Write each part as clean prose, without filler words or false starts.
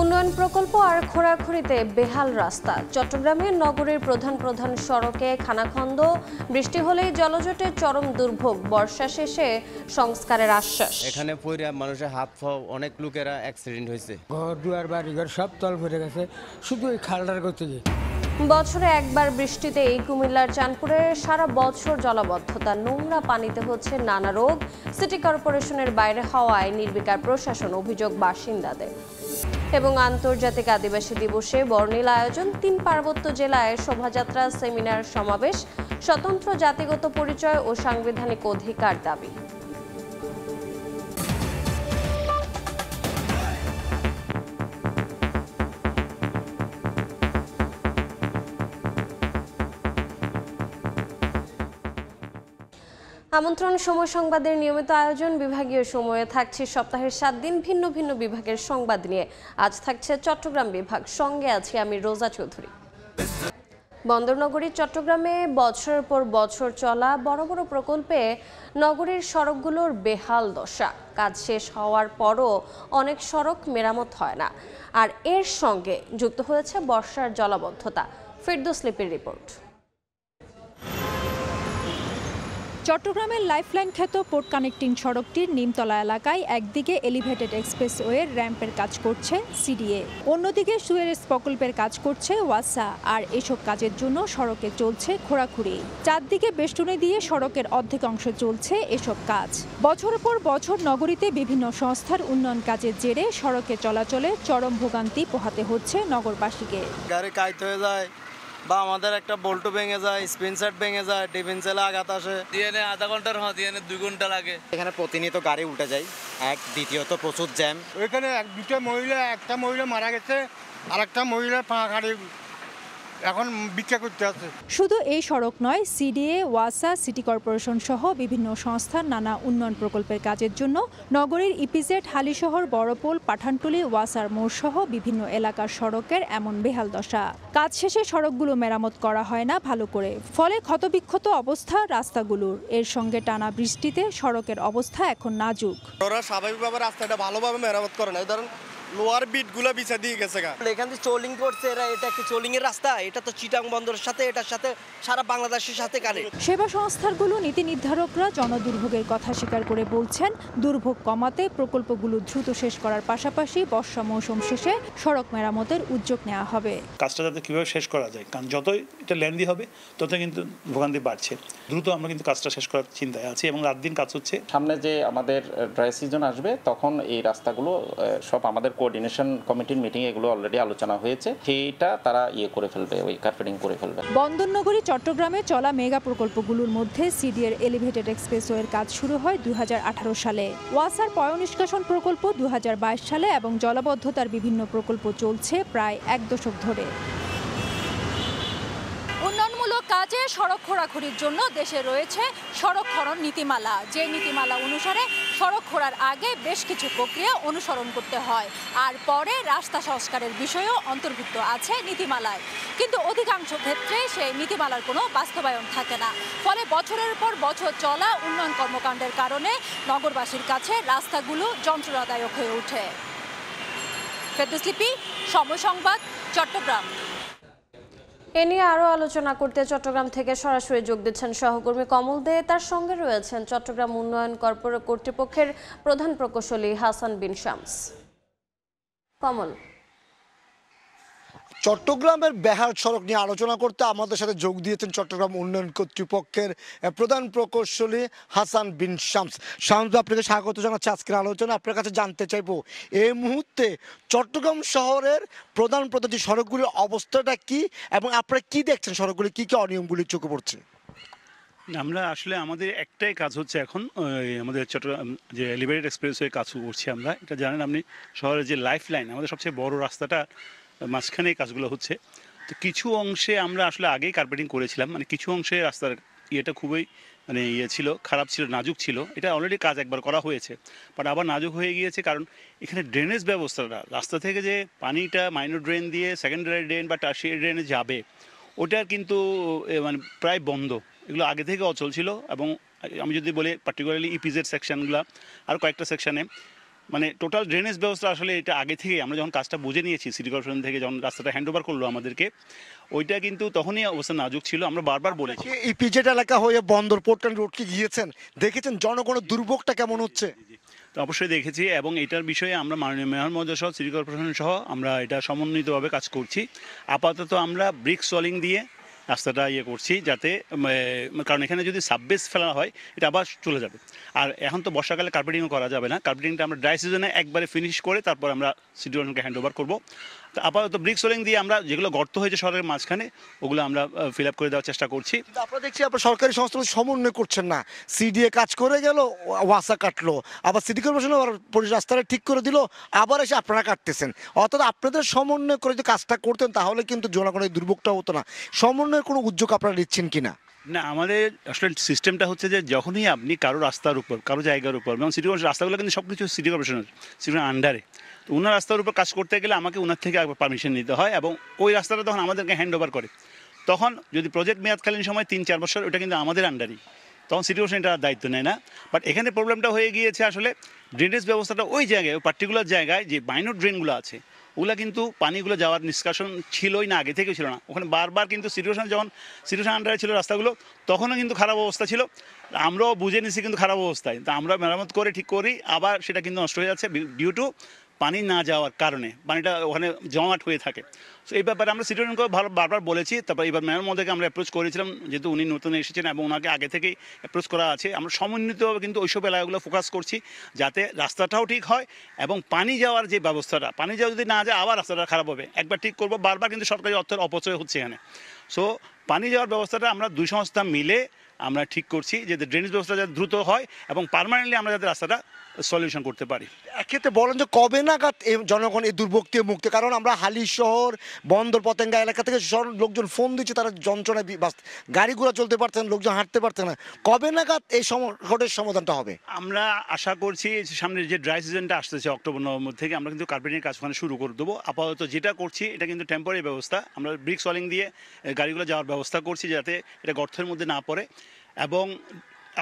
উন্নয়ন প্রকল্প আর খোঁড়াখুঁড়িতে বেহাল রাস্তা। চট্টগ্রামে নগরীর প্রধান সড়কে খানাখন্দ, বৃষ্টি হলেই জলজটের চরম দুর্ভোগ। বর্ষা শেষে সংস্কারের আশ্বাস। এখানে পইরা মানুষের হাত পাও অনেক লোকেরা অ্যাক্সিডেন্ট হয়েছে। ঘর দুয়ার বাড়িঘর সব তল ভরে গেছে, শুধু এই খালটার করতে গিয়ে। বছরে একবার বৃষ্টিতেই কুমিল্লার চাঁদপুরে সারা বছর জলাবদ্ধতা, নোংরা পানিতে হচ্ছে নানা রোগ। সিটি কর্পোরেশনের বাইরে হওয়ায় নির্বিকার প্রশাসন, অভিযোগ বাসিন্দাদের। এবং আন্তর্জাতিক আদিবাসী দিবসে বর্ণিল আয়োজন। ৩ পার্বত্য জেলায় শোভাযাত্রা, সেমিনার, সমাবেশ। স্বতন্ত্র জাতিগত পরিচয় ও সাংবিধানিক অধিকার দাবি। আমন্ত্রণ সময় সংবাদের নিয়মিত আয়োজন। বিভাগীয় সময়ে থাকছে সপ্তাহের 7 দিন ভিন্ন ভিন্ন বিভাগের সংবাদ নিয়ে। আজ থাকছে চট্টগ্রাম বিভাগ, সঙ্গে আছি আমি রোজা চৌধুরী। বন্দরনগরী চট্টগ্রামে বছরের পর বছর চলা বড় বড় প্রকল্পে নগরীর সড়কগুলোর বেহাল দশা। কাজ শেষ হওয়ার পরও অনেক সড়ক মেরামত হয় না, আর এর সঙ্গে যুক্ত হয়েছে বর্ষার জলাবদ্ধতা। ফেরদৌস লিপির রিপোর্ট। চট্টগ্রামের লাইফলাইন খ্যাত পোর্ট কানেক্টিং সড়কটির নিমতলা এলাকায় একদিকে এলিভেটেড এক্সপ্রেসওয়ের র্যাম্পের কাজ করছে সিডিএ, অন্যদিকে সুয়েরেজ প্রকল্পের কাজ করছে ওয়াসা। আর এসব কাজের জন্য সড়কে চলছে খোঁড়াখুঁড়ি। চারদিকে বেষ্টনী দিয়ে সড়কের অর্ধেক অংশে চলছে এসব কাজ। বছরের পর বছর নগরীতে বিভিন্ন সংস্থার উন্নয়ন কাজের জেরে সড়কে চলাচলে চরম ভোগান্তি পোহাতে হচ্ছে নগরবাসীকে। গাড়ি কাইত হয়ে যায় বা আমাদের একটা বল্টু ভেঙে যায়, স্পিন সেট ভেঙে যায়, টিফিন সেলে আঘাত আসে। দিনে আধা ঘন্টার দিনে 2 ঘন্টা লাগে। এখানে প্রতিনিয়ত গাড়ি উঠে যায়। দ্বিতীয়ত প্রচুর জ্যাম। ওইখানে একটা মহিলা মারা গেছে, আর একটা মহিলা গাড়ি এখন ভিক্ষা করতে আছে। শুধু এই সড়ক নয়, সিডিএ, ওয়াসা, সিটি কর্পোরেশন সহ বিভিন্ন সংস্থার নানা উন্নয়ন প্রকল্পের কাজের জন্য নগরীর ইপিজেড, হালিশহর, বড়পোল, পাঠানটুলি, ওয়াসার মোড় সহ বিভিন্ন এলাকার সড়কের এমন বেহাল দশা। কাজ শেষে সড়কগুলো মেরামত করা হয় না ভালো করে, ফলে ক্ষতবিক্ষত অবস্থা রাস্তাগুলোর। এর সঙ্গে টানা বৃষ্টিতে সড়কের অবস্থা এখন নাজুক। ওরা স্বাভাবিকভাবে রাস্তাটা ভালোভাবে মেরামত করে না, ধরেন লোয়ার বিটগুলো বিছা দিয়ে গেছে। এখান থেকে চোলিং করছে এরা, এটা একটা চোলিং এর রাস্তা, এটা তো চিটাং বন্দরের সাথে, এটার সাথে সারা বাংলাদেশের সাথে কানেক্ট। সেবা সংস্থাগুলো, নীতি নির্ধারকরা জনদুর্ভোগের কথা স্বীকার করে বলছেন, দুর্ভোগ কমাতে প্রকল্পগুলো দ্রুত শেষ করার পাশাপাশি বর্ষা মৌসুম শেষে সড়ক মেরামতের উদ্যোগ নেওয়া হবে। কাজটা যাতে কীভাবে শেষ করা যায়, কারণ যতই এটা লেন্দি হবে ততই কিন্তু ভোগান্তি বাড়ছে। দ্রুত আমরা কিন্তু কাজটা শেষ করার চিন্তায় আছি এবং রাত দিন কাজ হচ্ছে। সামনে যে আমাদের ড্রাই সিজন আসবে, তখন এই রাস্তাগুলো সব আমাদের কোঅর্ডিনেশন কমিটির মিটিং এগুলো অলরেডি আলোচনা হয়েছে, সেইটা তারা করে ফেলবে, ওই কার্পেটিং করে ফেলবে। বন্দরনগরী চট্টগ্রামে চলা মেগা প্রকল্পগুলোর মধ্যে সিডিএর এলিভেটেড এক্সপ্রেসওয়ের কাজ শুরু হয় 2018 সালে, ওয়াসার পয়ঃনিষ্কাশন প্রকল্প 2022 সালে এবং জলাবদ্ধতার বিভিন্ন প্রকল্প চলছে প্রায় 1 দশক ধরে। উন্নয়নমূলক কাজে সড়ক খোঁড়াখুঁড়ির জন্য দেশে রয়েছে সড়ক খনন নীতিমালা, যে নীতিমালা অনুসারে সড়ক খোঁড়ার আগে বেশ কিছু প্রক্রিয়া অনুসরণ করতে হয়, আর পরে রাস্তা সংস্কারের বিষয়ও অন্তর্ভুক্ত আছে নীতিমালায়। কিন্তু অধিকাংশ ক্ষেত্রে সেই নীতিমালার কোনো বাস্তবায়ন থাকে না, ফলে বছরের পর বছর চলা উন্নয়ন কর্মকাণ্ডের কারণে নগরবাসীর কাছে রাস্তাগুলো যন্ত্রণাদায়ক হয়ে ওঠে। ফেরদৌস লিপি, সময় সংবাদ, চট্টগ্রাম। এ নিয়ে আরও আলোচনা করতে চট্টগ্রাম থেকে সরাসরি যোগ দিচ্ছেন সহকর্মী কমল দে। তার সঙ্গে রয়েছেন চট্টগ্রাম উন্নয়ন কর্তৃপক্ষের প্রধান প্রকৌশলী হাসান বিন শামস। কমল, চট্টগ্রামের বেহাল সড়ক নিয়ে আলোচনা করতে আমাদের সাথে যোগ দিয়েছেন চট্টগ্রাম উন্নয়ন কর্তৃপক্ষের প্রধান প্রকৌশলী হাসান বিন শামস। শামস, আপনাকে স্বাগত জানাচ্ছি আজকের আলোচনা। আপনার কাছে জানতে চাইবো, এই মুহূর্তে চট্টগ্রাম শহরের প্রধান সড়কগুলির অবস্থাটা কি, এবং আপনারা কি দেখছেন সড়কগুলি কি কি অনিয়মগুলি চোখে পড়ছে? আমরা আসলে আমাদের একটাই কাজ হচ্ছে এখন, আমাদের চট্টগ্রাম যে এলিভেটেড এক্সপ্রেসওয়ে কাজ করছি আমরা। এটা জানেন আপনি, শহরের যে লাইফ লাইন, আমাদের সবচেয়ে বড় রাস্তাটা মাঝখানে কাজগুলো হচ্ছে। তো কিছু অংশে আমরা আসলে আগেই কার্পেটিং করেছিলাম, মানে কিছু অংশে রাস্তার ইয়েটা খুবই ছিল, খারাপ ছিল, নাজুক ছিল। এটা অলরেডি কাজ একবার করা হয়েছে, বাট আবার নাজুক হয়ে গিয়েছে, কারণ এখানে ড্রেনেজ ব্যবস্থাটা, রাস্তা থেকে যে পানিটা মাইনর ড্রেন দিয়ে সেকেন্ডারি ড্রেন বা টার্সিয়ারি ড্রেনে যাবে, ওটার কিন্তু প্রায় বন্ধ। এগুলো আগে থেকে অচল ছিল। এবং আমি যদি বলি পার্টিকুলারলি ইপিজেড সেকশনগুলো আর কয়েকটা সেকশানে মানে টোটাল ড্রেনেজ ব্যবস্থা আসলে এটা আগে থেকে আমরা যখন কাজটা বুঝে নিয়েছি সিটি কর্পোরেশন থেকে যখন রাস্তাটা হ্যান্ড ওভার করলো আমাদেরকে, ওইটা কিন্তু তখনই অবস্থা নাজুক ছিল, আমরা বারবার বলেছি। এই পিজেড এলাকা হয়ে বন্দর পোর্টল্যান্ড রোড কি গিয়েছেন, দেখেছেন জনগণের দুর্ভোগটা কেমন হচ্ছে? তো অবশ্যই দেখেছি, এবং এটার বিষয়ে আমরা মাননীয় মেয়র মহোদয় সহ সিটি কর্পোরেশন সহ আমরা এটা সমন্বিতভাবে কাজ করছি। আপাতত আমরা ব্রিক সলিং দিয়ে রাস্তাটা করছি, যাতে কারণ এখানে যদি সাববেস ফেলা হয় এটা আবার চলে যাবে। আর এখন তো বর্ষাকালে কার্পেটিংও করা যাবে না, কার্পেটিংটা আমরা ড্রাই সিজনে একবারে ফিনিশ করে তারপর আমরা সিটি কর্পোরেশনকে হ্যান্ড ওভার করবো। তো আপাতত ব্রিক সোলিং দিয়ে আমরা যেগুলো গর্ত হয়েছে শহরের মাঝখানে ওগুলো আমরা ফিল আপ করে দেওয়ার চেষ্টা করছি। আপনারা দেখছি আপনার সরকারি সংস্থা সমন্বয় করছেন না, সিডিএ কাজ করে গেল, ওয়াসা কাটলো, আবার সিটি কর্পোরেশন রাস্তাটা ঠিক করে দিল, আবার এসে আপনারা কাটতেছেন। অর্থাৎ আপনাদের সমন্বয় করে যদি কাজটা করতেন তাহলে কিন্তু জনগণের দুর্ভোগটা হতো না। সমন্বয়ের কোনো উদ্যোগ আপনারা নিচ্ছেন কিনা? না, আমাদের আসলে সিস্টেমটা হচ্ছে যে যখনই আপনি কারো রাস্তার উপর, কারো জায়গার উপর, এবং সিটি কর্পোরেশন রাস্তাগুলো কিন্তু সব কিছু সিটি কর্পোরেশনের আন্ডারে, তো ওনার রাস্তার উপর কাজ করতে গেলে আমাকে ওনার থেকে পারমিশন নিতে হয়, এবং ওই রাস্তাটা তখন আমাদেরকে হ্যান্ড ওভার করে। তখন যদি প্রজেক্ট মেয়াদকালীন সময় 3-4 বছর, ওটা কিন্তু আমাদের আন্ডারই, তখন সিটি কর্পোরেশন এটা দায়িত্ব নেয় না। বাট এখানে প্রবলেমটা হয়ে গিয়েছে আসলে ড্রেনেজ ব্যবস্থাটা ওই জায়গায়, ওই পার্টিকুলার জায়গায় যে মাইনর ড্রেনগুলো আছে ওগুলা কিন্তু পানিগুলো যাওয়ার নিষ্কাশন ছিলই না, আগে থেকেও ছিল না। ওখানে বারবার কিন্তু সিচুয়েশন যখন সিচুয়েশন আন্ডারে ছিল রাস্তাগুলো, তখনও কিন্তু খারাপ অবস্থা ছিল, আমরাও বুঝে নিছি কিন্তু খারাপ অবস্থায়। তা আমরা মেরামত করে ঠিক করি, আবার সেটা কিন্তু নষ্ট হয়ে যাচ্ছে ডিউ টু পানি না যাওয়ার কারণে, পানিটা ওখানে জমাট হয়ে থাকে। সো এই ব্যাপারে আমরা সিটিজনকে বারবার বলেছি। তারপর এবার মেয়র মহোদয়কে আমরা অ্যাপ্রোচ করেছিলাম, যেহেতু উনি নতুন এসেছেন এবং ওনাকে আগে থেকেই অ্যাপ্রোচ করা আছে। আমরা সমন্বিতভাবে কিন্তু ওইসব এলাকাগুলো ফোকাস করছি যাতে রাস্তাটাও ঠিক হয় এবং পানি যাওয়ার যে ব্যবস্থাটা, পানি যাওয়া যদি না যায় আবার রাস্তাটা খারাপ হবে। একবার ঠিক করবো, বারবার কিন্তু সরকারি অর্থের অপচয় হচ্ছে এখানে। সো পানি যাওয়ার ব্যবস্থাটা আমরা দুই সংস্থা মিলে আমরা ঠিক করছি, যাতে ড্রেনেজ ব্যবস্থা যাতে দ্রুত হয় এবং পার্মানেন্টলি আমরা যাতে রাস্তাটা সলিউশন করতে পারি। এক্ষেত্রে বলেন যে কবে নাগাদ জনগণ এই দুর্ভোগ থেকে মুক্তি? কারণ আমরা হালি শহর, বন্দর পতেঙ্গা এলাকা থেকে লোকজন ফোন দিচ্ছে, তারা যন্ত্রণায় গাড়িগুলো চলতে পারছে না, লোকজন হাঁটতে পারছে না। কবে নাগাদ এই সংকটের সমাধানটা হবে? আমরা আশা করছি সামনে যে ড্রাই সিজনটা আসতেছে অক্টোবর-নভেম্বর থেকে আমরা কিন্তু কার্পেটিং কাজ ওখানে শুরু করে দেবো। আপাতত যেটা করছি এটা কিন্তু টেম্পোরারি ব্যবস্থা, আমরা ব্রিক সলিং দিয়ে গাড়িগুলো যাওয়ার ব্যবস্থা করছি যাতে এটা গর্তের মধ্যে না পড়ে, এবং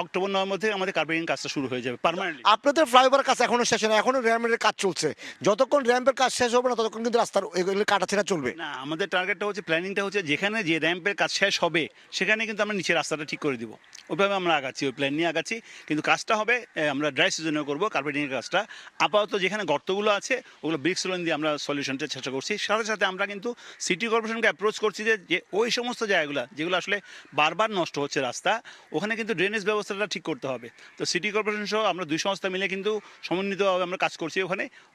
অক্টোবর-নভেম্বর থেকে আমাদের কার্পেটিং কাজটা শুরু হয়ে যাবে পার্মানেন্টলি। আপনাদের ফ্লাইওভার কাজ এখনো শেষ হয়, এখনো র্যাম্পের কাজ চলছে। যতক্ষণ র্যাম্পের কাজ শেষ হবে না ততক্ষণ কিন্তু রাস্তার এগুলো কাটাছেড়া চলবে না, আমাদের টার্গেটটা হচ্ছে, প্ল্যানিংটা হচ্ছে যেখানে যে র্যাম্পের কাজ শেষ হবে সেখানে কিন্তু আমরা নিচে রাস্তাটা ঠিক করে দিব। ওইভাবে আমরা আগাচ্ছি, ওই প্ল্যান নিয়ে আগাচ্ছি। কিন্তু কাজটা হবে আমরা ড্রাই সিজনেও করবো কার্পেটিংয়ের কাজটা। আপাতত যেখানে গর্তগুলো আছে ওগুলো ব্রিক সোলিং দিয়ে আমরা সলিউশনটা চেষ্টা করছি। সাথে সাথে আমরা কিন্তু সিটি কর্পোরেশনকে অ্যাপ্রোচ করছি যে ওই সমস্ত জায়গাগুলো যেগুলো আসলে বারবার নষ্ট হচ্ছে রাস্তা, ওখানে কিন্তু ড্রেনেজ ব্যবস্থাটা ঠিক করতে হবে। তো সিটি কর্পোরেশন সহ আমরা দুই সংস্থা মিলে কিন্তু সমন্বিতভাবে আমরা কাজ করছি।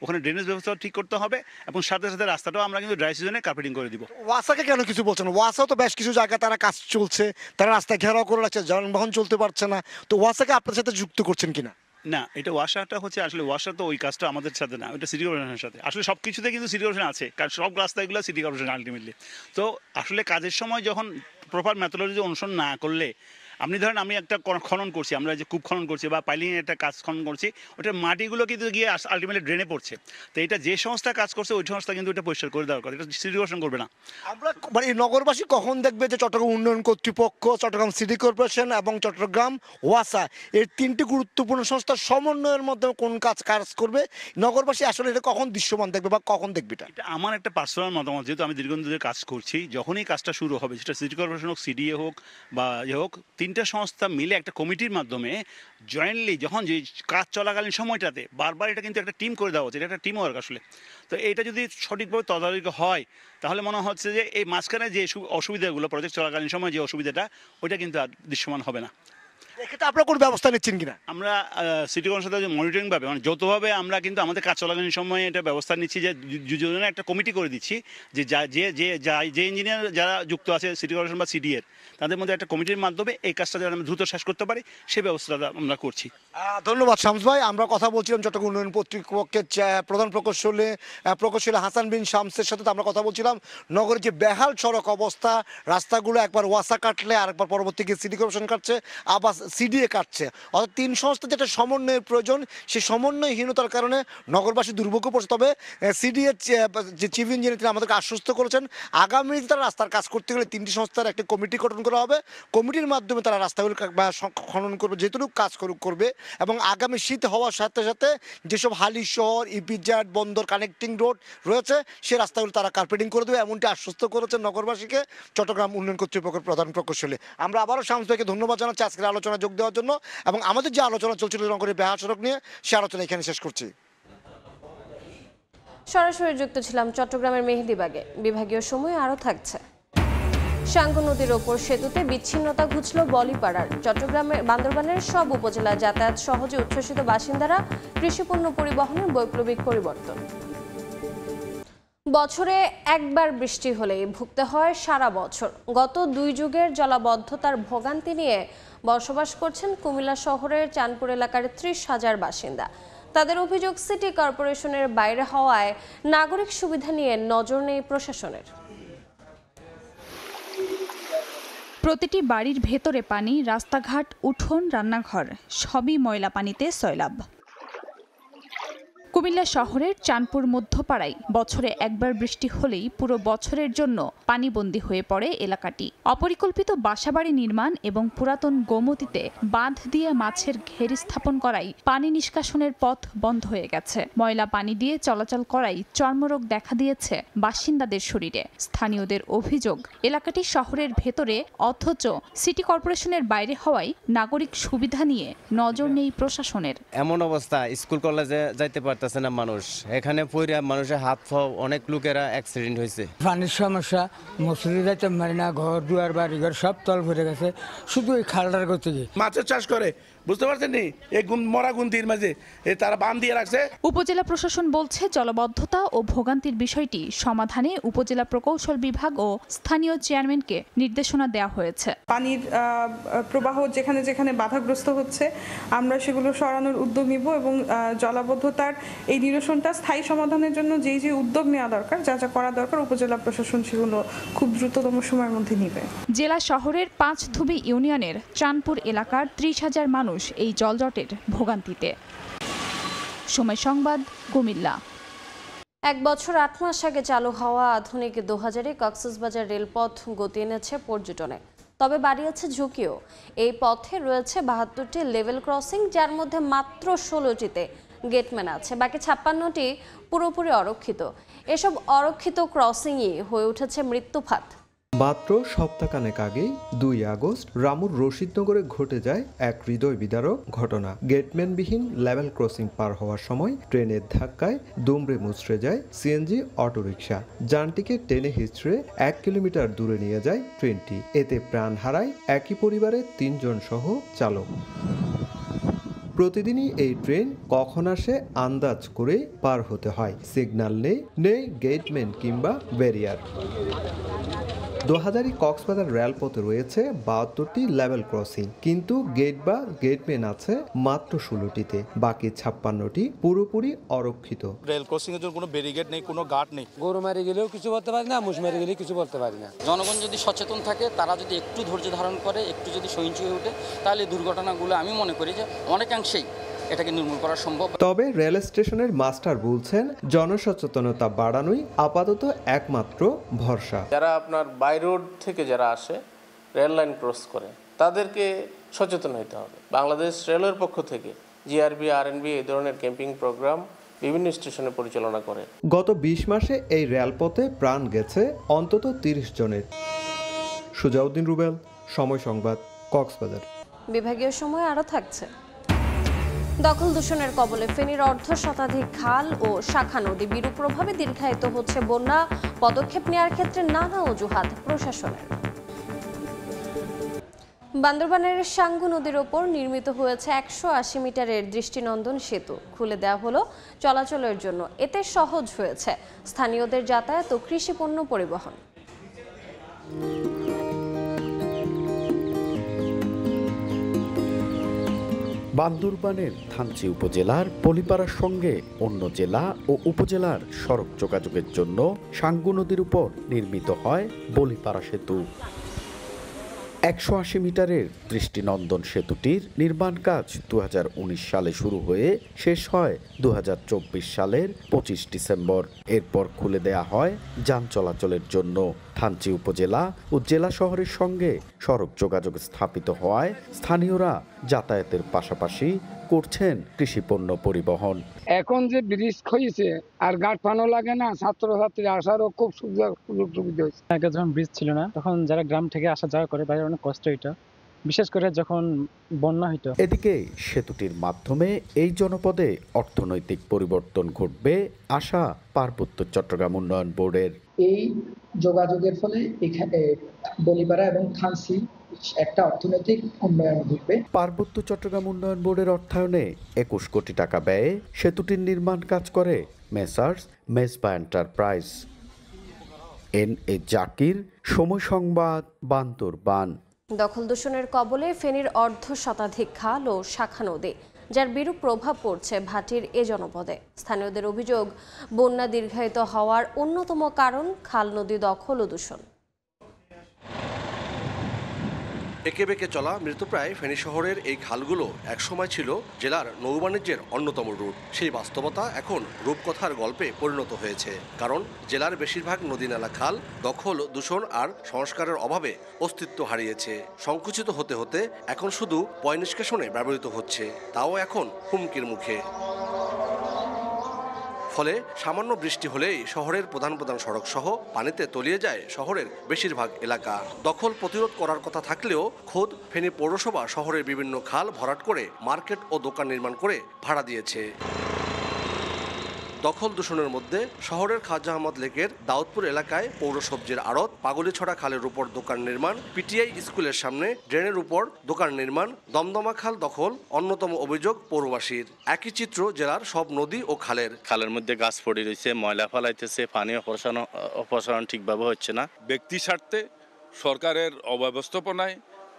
ওখানে ড্রেনেজ ব্যবস্থা ঠিক করতে হবে এবং সাথে সাথে রাস্তাটাও আমরা কিন্তু ড্রাই সিজনে কার্পেটিং করে দিব। ওয়াসাকে কেন কিছু বলছেন? ওয়াসাও তো বেশ কিছু জায়গায় তারা কাজ চলছে, তারা রাস্তায় ঘেরাও করে রাখছে, যানবাহন চলতে পারছে না। তো ওয়াসাকে আপনার সাথে যুক্ত করছেন কিনা? না, এটা ওয়াসাটা হচ্ছে আসলে ওয়াসা তো ওই কাজটা আমাদের সাথে না, ওইটা সিটি কর্পোরেশনের সাথে। আসলে সব কিছুতে কিন্তু সিটি কর্পোরেশন আছে, কারণ সব রাস্তাগুলো সিটি কর্পোরেশন আলটিমেটলি। তো আসলে কাজের সময় যখন প্রপার মেথোডোলজি অনুসরণ না করলে, আপনি ধরেন আমি একটা খনন করছি, আমরা যে কূপ খনন করছি বা পাইলিংয়ের একটা কাজ খনন করছি, ওটার মাটিগুলো কিন্তু গিয়ে আলটিমেটলি ড্রেনে পড়ছে। তো এটা যে সংস্থা কাজ করছে ওই সংস্থা কিন্তু এটা পরিষ্কার করে দেওয়ার কথা, এটা সিটি কর্পোরেশন করবে না। আমরা মানে এই নগরবাসী কখন দেখবে যে চট্টগ্রাম উন্নয়ন কর্তৃপক্ষ, চট্টগ্রাম সিটি কর্পোরেশন এবং চট্টগ্রাম ওয়াসা এর তিনটি গুরুত্বপূর্ণ সংস্থার সমন্বয়ের মাধ্যমে কোন কাজ করবে? নগরবাসী আসলে এটা কখন দৃশ্যমান দেখবে বা কখন দেখবে? এটা আমার একটা পার্সোনাল মতামত, যেহেতু আমি দীর্ঘদিন ধরে কাজ করছি, যখনই কাজটা শুরু হবে, সেটা সিটি কর্পোরেশন হোক, সিডিএ হোক বা হোক, তিনটা সংস্থা মিলে একটা কমিটির মাধ্যমে জয়েন্টলি যখন যে কাজ চলাকালীন সময়টাতে বারবার এটা কিন্তু একটা টিম করে দেওয়া হচ্ছে, এটা একটা টিম ওয়ার্ক আসলে। তো এটা যদি সঠিকভাবে তদারকি হয় তাহলে মনে হচ্ছে যে এই মাঝখানে যে অসুবিধাগুলো প্রজেক্ট চলাকালীন সময় যে অসুবিধাটা, ওইটা কিন্তু আর দৃশ্যমান হবে না। এক্ষেত্রে আপনারা কোনো ব্যবস্থা নিচ্ছেন কিনা? আমরা সিটি কর্পোরেশনের সাথে মনিটরিং ভাবে, মানে যৌথভাবে আমরা কিন্তু আমাদের কাজ চলাকালীন সময় এটা ব্যবস্থা নিচ্ছি যে দুজনে একটা কমিটি করে দিচ্ছি, যে যে ইঞ্জিনিয়ার যারা যুক্ত আছে সিটি কর্পোরেশন বা সিডিএর, তাদের মধ্যে একটা কমিটির মাধ্যমে এই কাজটা যেন আমরা দ্রুত শেষ করতে পারি সেই ব্যবস্থাটা আমরা করছি। ধন্যবাদ শামস ভাই। আমরা কথা বলছিলাম চট্টগ্রাম উন্নয়ন কর্তৃপক্ষের প্রধান প্রকৌশলী হাসান বিন শামসের সাথে। আমরা কথা বলছিলাম নগরের যে বেহাল সড়ক অবস্থা, রাস্তাগুলো একবার ওয়াসা কাটলে আরেকবার পরবর্তী সিটি কর্পোরেশন কাটছে, আবার সিডিএ কাটছে। অর্থাৎ 3 সংস্থার যেটা সমন্বয়ের প্রয়োজন, সেই সমন্বয়হীনতার কারণে নগরবাসী দুর্ভোগে পড়ছে। তবে সিডিএ যে চিফ ইঞ্জিনিয়ার তিনি আমাদেরকে আশ্বস্ত করেছেন আগামীতে তারা রাস্তার কাজ করতে গেলে 3টি সংস্থার একটি কমিটি গঠন করা হবে। কমিটির মাধ্যমে তারা রাস্তাগুলো খনন করবে, যেটুকু কাজ করবে এবং আগামী শীত হওয়ার সাথে সাথে যেসব হালি শহর, ইপিজেড, বন্দর কানেক্টিং রোড রয়েছে সেই রাস্তাগুলো তারা কার্পেটিং করে দেবে, এমনটি আশ্বস্ত করেছেন নগরবাসীকে চট্টগ্রাম উন্নয়ন কর্তৃপক্ষের প্রধান প্রকৌশলী। আমরা আবারও শামস ভাইকে ধন্যবাদ জানাচ্ছি আজকের আলোচনা যোগ দেওয়ার জন্য এবং আমাদের যে আলোচনা চলছিল নগরের বেহাল সড়ক নিয়ে সে আলোচনা এখানে শেষ করছি। সরাসরি যুক্ত ছিলাম চট্টগ্রামের মেহেদীবাগে। বিভাগীয় সময় আরও থাকছে। সাঙ্গু নদীর ওপর সেতুতে বিচ্ছিন্নতা ঘুচল বলিপাড়ার। চট্টগ্রামের বান্দরবানের সব উপজেলায় যাতায়াত সহজে উচ্ছ্বসিত বাসিন্দারা। কৃষিপণ্য পরিবহনের বৈপ্লবিক পরিবর্তন। বছরে একবার বৃষ্টি হলেই ভুগতে হয় সারা বছর। গত 2 যুগের জলাবদ্ধতার ভোগান্তি নিয়ে বসবাস করছেন কুমিল্লা শহরের চাঁদপুর এলাকার 30,000 বাসিন্দা। তাদের অভিযোগ সিটি কর্পোরেশনের বাইরে হওয়ায় নাগরিক সুবিধা নিয়ে নজর নেই প্রশাসনের। প্রতিটি বাড়ির ভেতরে পানি, রাস্তাঘাট, উঠোন, রান্নাঘর সবই ময়লা পানিতে সয়লাব। কুমিল্লা শহরের চাঁদপুর মধ্যপাড়ায় বছরে একবার বৃষ্টি হলেই পুরো বছরের জন্য পানিবন্দী হয়ে পড়ে এলাকাটি। অপরিকল্পিত বাসাবাড়ি নির্মাণ এবং পুরাতন গোমতীতে বাঁধ দিয়ে মাছের ঘের স্থাপন করায় পানি নিষ্কাশনের পথ বন্ধ হয়ে গেছে। ময়লা পানি দিয়ে চলাচল করায় চর্মরোগ দেখা দিয়েছে বাসিন্দাদের শরীরে। স্থানীয়দের অভিযোগ, এলাকাটি শহরের ভেতরে অথচ সিটি কর্পোরেশনের বাইরে হওয়ায় নাগরিক সুবিধা নিয়ে নজর নেই প্রশাসনের। এমন অবস্থা, স্কুল কলেজে যাইতে পারতেছে না মানুষ। এখানে পড়ে মানুষের হাত পাও, অনেক লোকেরা অ্যাক্সিডেন্ট হয়েছে। পানির সমস্যা, মসজিদে যাইতে পারি না, ঘর দুয়ার বাড়িঘর সব তল ভরে গেছে, শুধু এই খালটার করতে গিয়ে। মাছের চাষ করে, বুঝতে পারছেন নি, এই মরা গুন্তির মাঝে তারা বান দিয়ে রাখছে। উপজেলা প্রশাসন বলছে জলবদ্ধতা ও ভোগান্তির বিষয়টি সমাধানে উপজেলা প্রকৌশল বিভাগ ও স্থানীয় চেয়ারম্যানকে নির্দেশনা দেওয়া হয়েছে। পানির প্রবাহ যেখানে যেখানে বাধাগ্রস্ত হচ্ছে আমরা সেগুলো সরানোর উদ্যোগ নিব এবং জলাবদ্ধতার এই নিরসনটা স্থায়ী সমাধানের জন্য যে যে উদ্যোগ নেওয়া দরকার, যা যা করা দরকার উপজেলা প্রশাসন সেগুলো খুব দ্রুততম সময়ের মধ্যে নেবে। জেলা শহরের 5 ইউনিয়নের চাঁদপুর এলাকার 30,000 মানুষ এই জলজটের ভোগান্তিতে। সময় সংবাদ, কুমিল্লা। 1 বছর 8 মাস আগে চালু হওয়া আধুনিক 2000 কক্সবাজার রেলপথ গতি এনেছে পর্যটনে, তবে বাড়িয়েছে ঝুঁকিও। এই পথে রয়েছে 72টি লেভেল ক্রসিং, যার মধ্যে মাত্র 16টিতে গেটম্যান আছে, বাকি 56টি পুরোপুরি অরক্ষিত। এসব অরক্ষিত ক্রসিংই হয়ে উঠেছে মৃত্যুফাত। মাত্র সপ্তাহখানেক আগেই 2 আগস্ট রামুর রশিদনগরে ঘটে যায় এক হৃদয় বিদারক ঘটনা। গেটম্যানবিহীন লেভেল ক্রসিং পার হওয়ার সময় ট্রেনের ধাক্কায় দুমড়ে মুচড়ে যায় সিএনজি অটোরিকশা। যানটিকে টেনে হিচড়ে 1 কিলোমিটার দূরে নিয়ে যায় ট্রেনটি। এতে প্রাণ হারায় একই পরিবারের 3 জন সহ চালক। প্রতিদিনই এই ট্রেন কখন আসে আন্দাজ করে পার হতে হয়। সিগন্যাল নেই গেটম্যান কিংবা ব্যারিয়ার। 2000 কক্সবাজার রেলপথে রয়েছে 72টি লেভেল ক্রসিং, কিন্তু গেট বা গেটম্যান আছে মাত্র 16টিতে, বাকি 56টি পুরোপুরি অরক্ষিত। রেল ক্রসিং এর জন্য কোনো ব্যারিকেড নেই, কোনো গার্ড নেই। গরু মারি গেলেও কিছু বলতে পারি না, মুষ মারি গেলেও কিছু বলতে পারি না। জনগণ যদি সচেতন থাকে, তারা যদি একটু ধৈর্য ধারণ করে, একটু যদি সহিংস হয়ে ওঠে, তাহলে দুর্ঘটনাগুলো আমি মনে করি যে অনেকাংশেই এটাকে নির্মূল করা সম্ভব। তবে রেল স্টেশনের মাস্টার বলছেন জনসচেতনতা বাড়ানোই আপাতত একমাত্র ভরসা। যারা আপনার বাই রোড থেকে যারা আসে রেল লাইন ক্রস করে, তাদেরকে সচেতন হতে হবে। বাংলাদেশ রেলের পক্ষ থেকে জিআরবি, আরএনবি এই ধরনের ক্যাম্পিং প্রোগ্রাম বিভিন্ন স্টেশনে পরিচালনা করে। গত 20 মাসে এই রেলপথে প্রাণ গেছে অন্তত 30 জনের। সুজাউদ্দিন রুবেল, সময় সংবাদ, কক্সবাজার। বিভাগীয় সময় আরও থাকছে। দখল দূষণের কবলে ফেনীর 1/2 খাল ও শাখা নদী, বিরূপ প্রভাবে দীর্ঘায়িত হচ্ছে বন্যা। পদক্ষেপ নেওয়ার ক্ষেত্রে নানা অজুহাত প্রশাসনের। বান্দরবানের সাঙ্গু নদীর ওপর নির্মিত হয়েছে 180 মিটারের দৃষ্টিনন্দন সেতু। খুলে দেওয়া হলো চলাচলের জন্য। এতে সহজ হয়েছে স্থানীয়দের যাতায়াত ও কৃষিপণ্য পরিবহন। বান্দরবানের থানচি উপজেলার বলিপাড়ার সঙ্গে অন্য জেলা ও উপজেলার সড়ক যোগাযোগের জন্য সাঙ্গু নদীর উপর নির্মিত হয় বলিপাড়া সেতু। 180 মিটারের দৃষ্টিনন্দন সেতুটির নির্মাণ কাজ 2019 সালে শুরু হয়ে শেষ হয় 2024 সালের 25 ডিসেম্বর। এরপর খুলে দেয়া হয় যান চলাচলের জন্য। থানচি উপজেলা ও জেলা শহরের সঙ্গে সড়ক যোগাযোগ স্থাপিত হওয়ায় স্থানীয়রা যাতায়াতের পাশাপাশি করছেন কৃষিপণ্য পরিবহন। এখন যে ব্রিজ হয়েছে আর গাঁট পানো লাগে না, ছাত্রছাত্রী আসারও খুব সুযোগ সুবিধা হয়েছে। আগে যখন ব্রিজ ছিল না তখন যারা গ্রাম থেকে আসা যাওয়া করে বাইরে অনেক কষ্ট হইতো, বিশেষ করে যখন বন্যা হইতো। এদিকে সেতুটির মাধ্যমে এই জনপদে অর্থনৈতিক পরিবর্তন ঘটবে আশা পার্বত্য চট্টগ্রাম উন্নয়ন বোর্ডের। এই যোগাযোগের ফলে এখানে বলিপাড়া এবং থানচি একটা অর্থনৈতিক উন্নয়ন ঘটবে। পার্বত্য চট্টগ্রাম উন্নয়ন বোর্ডের অর্থায়নে 21 কোটি টাকা ব্যয়ে সেতুটির নির্মাণ কাজ করে মেসার্স মেজবা এন্টারপ্রাইজ। এন.এ. জাকির, সময় সংবাদ, বান্দরবান। দখল দূষণের কবলে ফেনীর অর্ধশতাধিক খাল ও শাখা নদী, যার বিরূপ প্রভাব পড়ছে ভাটির এ জনপদে। স্থানীয়দের অভিযোগ, বন্যা দীর্ঘায়িত হওয়ার অন্যতম কারণ খাল নদী দখল ও দূষণ। একে বেঁকে চলা মৃতপ্রায় ফেনী শহরের এই খালগুলো একসময় ছিল জেলার নৌবাণিজ্যের অন্যতম রুট। সেই বাস্তবতা এখন রূপকথার গল্পে পরিণত হয়েছে, কারণ জেলার বেশিরভাগ নদী নালা খাল দখল, দূষণ আর সংস্কারের অভাবে অস্তিত্ব হারিয়েছে। সংকুচিত হতে হতে এখন শুধু পয় নিষ্কাশনে ব্যবহৃত হচ্ছে, তাও এখন হুমকির মুখে। ফলে সামান্য বৃষ্টি হলেই শহরের প্রধান প্রধান সড়ক সহ পানিতে তলিয়ে যায় শহরের বেশিরভাগ এলাকা। দখল প্রতিরোধ করার কথা থাকলেও খোদ ফেনী পৌরসভা শহরের বিভিন্ন খাল ভরাট করে মার্কেট ও দোকান নির্মাণ করে ভাড়া দিয়েছে। দখল দূষণের মধ্যে শহরের খাজা আহমদ লেকের দাউদপুর এলাকায় পৌর সবজির আড়ত, পাগলিছড়া খালের উপর দোকান নির্মাণ, পিটিআই স্কুলের সামনে ড্রেনের উপর দোকান নির্মাণ, দমদমা খাল দখল অন্যতম অভিযোগ পৌরবাসীর। একই চিত্র জেলার সব নদী ও খালের। খালের মধ্যে গাছ পড়ে রয়েছে, ময়লা ফেলাইতেছে, পানি অপসারণ ঠিকভাবে হচ্ছে না। ব্যক্তি স্বার্থে সরকারের অব্যবস্থাপনায়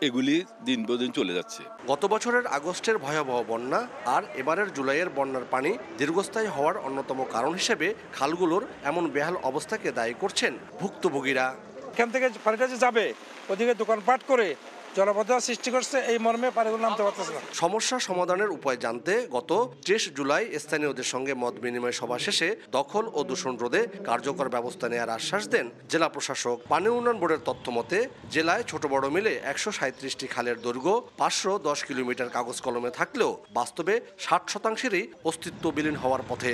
এগুলি দিন প্রদিন চলে যাচ্ছে। গত বছরের আগস্টের ভয়াবহ বন্যা আর এবারের জুলাইয়ের বন্যার পানি দীর্ঘস্থায়ী হওয়ার অন্যতম কারণ হিসেবে খালগুলোর এমন বেহাল অবস্থাকে দায়ী করছেন ভুক্তভোগীরা। এখান থেকে পানিটা যে যাবে ওদিকে দোকানপাট করে জলবদ্ধতা সৃষ্টি করছে, এই মর্মে পানিগুলো নামতে পারতেছে না। সমস্যা সমাধানের উপায় জানতে গত 30 জুলাই স্থানীয়দের সঙ্গে মত বিনিময় সভা শেষে দখল ও দূষণ রোধে কার্যকর ব্যবস্থা নেওয়ার আশ্বাস দেন জেলা প্রশাসক। পানি উন্নয়ন বোর্ডের তথ্য মতে জেলায় ছোট বড় মিলে 137টি খালের দৈর্ঘ্য 510 কিলোমিটার কাগজ কলমে থাকলেও বাস্তবে 60%-ই অস্তিত্ব বিলীন হওয়ার পথে।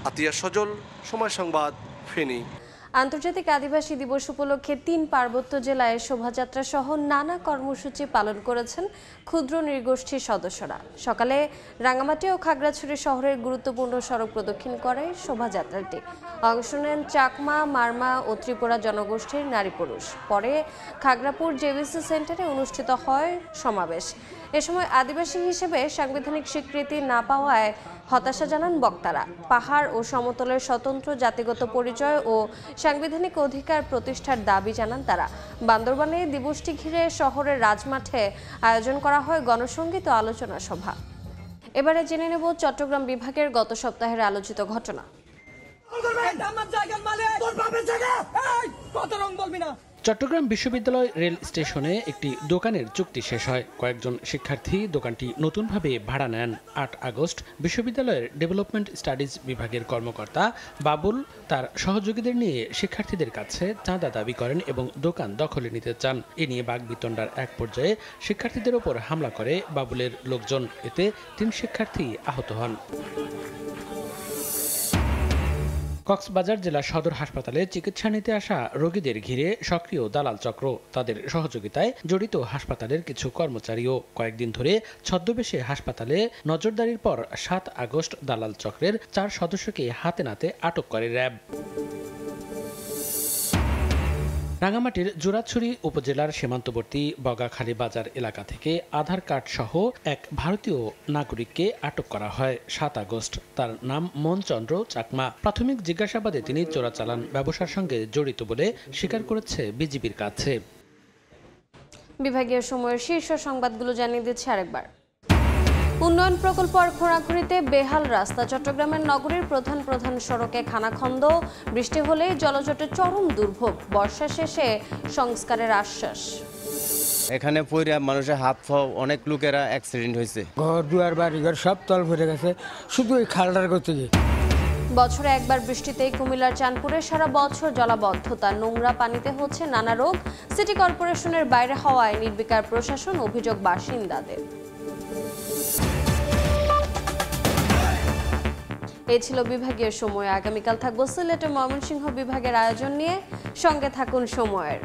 আতিয়া সজল, সময় সংবাদ, ফেনী। আন্তর্জাতিক আদিবাসী দিবস উপলক্ষে 3 পার্বত্য জেলায় শোভাযাত্রা সহ নানা কর্মসূচি পালন করেছেন ক্ষুদ্র নৃগোষ্ঠীর সদস্যরা। সকালে রাঙামাটি ও খাগড়াছড়ি শহরের গুরুত্বপূর্ণ সড়ক প্রদক্ষিণ করে শোভাযাত্রাটি। অংশ নেন চাকমা, মারমা ও ত্রিপুরা জনগোষ্ঠীর নারী পুরুষ। পরে খাগড়াপুর জেবিসি সেন্টারে অনুষ্ঠিত হয় সমাবেশ। এ সময় আদিবাসী হিসেবে সাংবিধানিক স্বীকৃতি না পাওয়ায় হতাশা জানান বক্তারা। পাহাড় ও সমতলের স্বতন্ত্র জাতিগত পরিচয় ও সাংবিধানিক অধিকার প্রতিষ্ঠার দাবি জানান তারা। বান্দরবানে দিবসটি ঘিরে শহরের রাজমাঠে আয়োজন করা হয় গণসংগীত ও আলোচনা সভা। এবারে জেনে নেব চট্টগ্রাম বিভাগের গত সপ্তাহের আলোচিত ঘটনা। চট্টগ্রাম বিশ্ববিদ্যালয় রেল স্টেশনে একটি দোকানের চুক্তি শেষ হয়। কয়েকজন শিক্ষার্থী দোকানটি নতুনভাবে ভাড়া নেন। 8 আগস্ট বিশ্ববিদ্যালয়ের ডেভেলপমেন্ট স্টাডিজ বিভাগের কর্মকর্তা বাবুল তার সহযোগীদের নিয়ে শিক্ষার্থীদের কাছে চাঁদা দাবি করেন এবং দোকান দখলে নিতে চান। এ নিয়ে বাকবিতণ্ডার এক পর্যায়ে শিক্ষার্থীদের ওপর হামলা করে বাবুলের লোকজন। এতে 3 শিক্ষার্থী আহত হন। কক্সবাজার জেলা সদর হাসপাতালে চিকিৎসা নিতে আসা রোগীদের ঘিরে সক্রিয় দালাল চক্র। তাদের সহযোগিতায় জড়িত হাসপাতালের কিছু কর্মচারীও। কয়েকদিন ধরে ছদ্মবেশে হাসপাতালে নজরদারির পর 7 আগস্ট দালাল চক্রের 4 সদস্যকে হাতে নাতে আটক করে র্যাব। রাঙামাটির জোড়াছড়ি উপজেলার সীমান্তবর্তী বগাখালী বাজার এলাকা থেকে আধার কার্ড সহ এক ভারতীয় নাগরিককে আটক করা হয় 7 আগস্ট। তার নাম মনচন্দ্র চাকমা। প্রাথমিক জিজ্ঞাসাবাদে তিনি চোরাচালান ব্যবসার সঙ্গে জড়িত বলে স্বীকার করেছে বিজিবির কাছে। বিভাগীয় সময়ের শীর্ষ সংবাদগুলো জানিয়ে দিচ্ছে আরেকবার। উন্নয়ন প্রকল্প আর খোঁড়াখুড়িতে বেহাল রাস্তা। চট্টগ্রামের নগরীর প্রধান সড়কে খানাখন্দ, বৃষ্টি হলেই জলজটে চরম দুর্ভোগ। বর্ষা শেষে সংস্কারের আশ্বাস। এখানে পইরা মানুষের হাত পাও অনেক লোকেরা অ্যাক্সিডেন্ট হয়েছে। ঘর দুয়ার বাড়িঘর সব তল ভরে গেছে, শুধু এই খালটার করতে গিয়ে। বছরে একবার বৃষ্টিতেই কুমিল্লার চাঁদপুরে সারা বছর জলাবদ্ধতা, নোংরা পানিতে হচ্ছে নানা রোগ। সিটি কর্পোরেশনের বাইরে হওয়ায় নির্বিকার প্রশাসন, অভিযোগ বাসিন্দাদের। এই ছিল বিভাগীয় সময়। আগামীকাল থাকবো সিলেট ও ময়মনসিংহ বিভাগের আয়োজন নিয়ে। সঙ্গে থাকুন সময়ের।